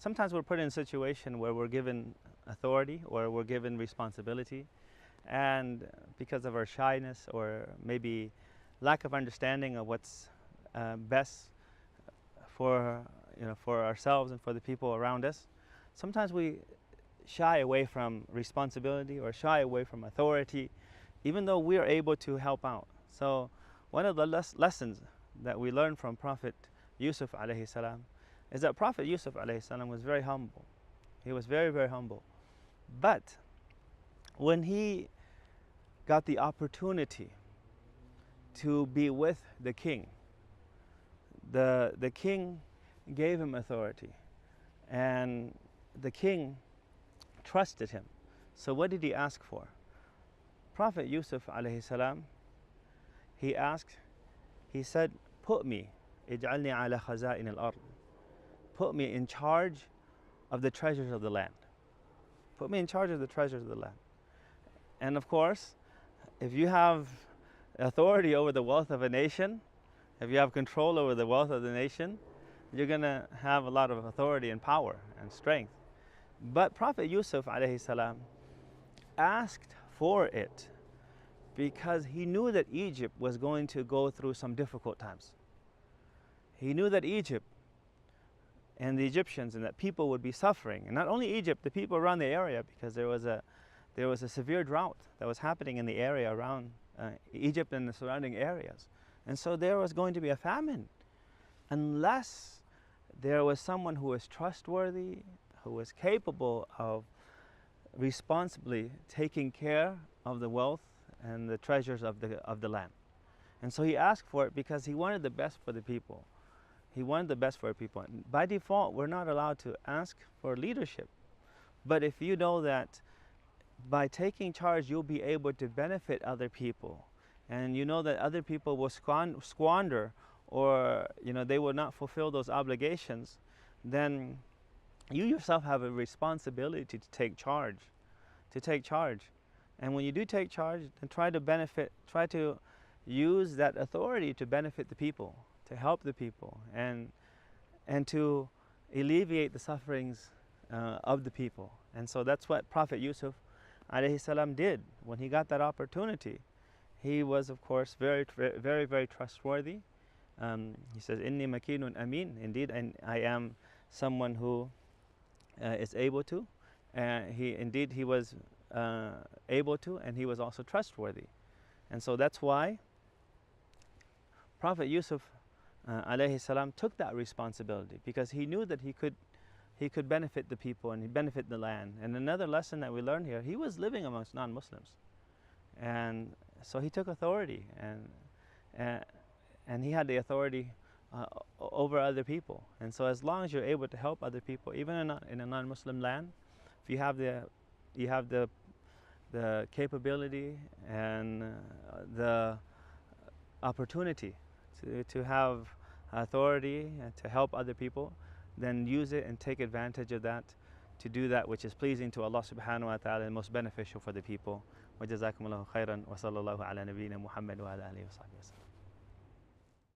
sometimes we're put in a situation where we're given authority or we're given responsibility, and because of our shyness or maybe lack of understanding of what's best for for ourselves and for the people around us, sometimes we shy away from responsibility or shy away from authority, even though we are able to help out. So one of the lessons that we learn from Prophet Yusuf alayhi salam is that Prophet Yusuf alayhi salam was very humble. He was very, very humble. But when he got the opportunity to be with the king, the king gave him authority, and the king trusted him. So what did he ask for? Prophet Yusuf alayhi salam, he said, put me, ij'alni ala khaza'in al-ard, put me in charge of the treasures of the land. Put me in charge of the treasures of the land. And of course, if you have authority over the wealth of a nation, if you have control over the wealth of the nation, you're going to have a lot of authority and power and strength. But Prophet Yusuf alayhi salam asked for it because he knew that Egypt was going to go through some difficult times. He knew that Egypt and the Egyptians and that people would be suffering. And not only Egypt, the people around the area, because there was a severe drought that was happening in the area around Egypt and the surrounding areas. And so there was going to be a famine unless there was someone who was trustworthy, who was capable of responsibly taking care of the wealth and the treasures of the land. And so he asked for it because he wanted the best for the people. He wanted the best for people. And by default, we're not allowed to ask for leadership. But if you know that by taking charge, you'll be able to benefit other people, and you know that other people will squander or they will not fulfill those obligations, then you yourself have a responsibility to take charge. And when you do take charge, then try to use that authority to benefit the people, to help the people, and to alleviate the sufferings of the people. And so that's what Prophet Yusuf alayhi salam did when he got that opportunity. He was, of course, very, very, very trustworthy. He says, "Inni makinun amin." Indeed, and I am someone who is able to. He was able to, and he was also trustworthy. And so that's why Prophet Yusuf alayhi salam took that responsibility, because he knew that he could benefit the people and he benefit the land. And another lesson that we learn here, he was living amongst non-Muslims, and so he took authority, and he had the authority over other people. And so as long as you're able to help other people, even in a non-Muslim land, if you have the capability and the opportunity to have authority and to help other people, then use it and take advantage of that to do that which is pleasing to Allah subhanahu wa ta'ala and most beneficial for the people. وَجَزَاكُمُ اللَّهُ خَيْرًا وَصَلَّى اللَّهُ عَلَى نَبِيِّنَا مُحَمَّدٍ وَعَلَى آلِهِ وَصَحْبِهِ وسلم.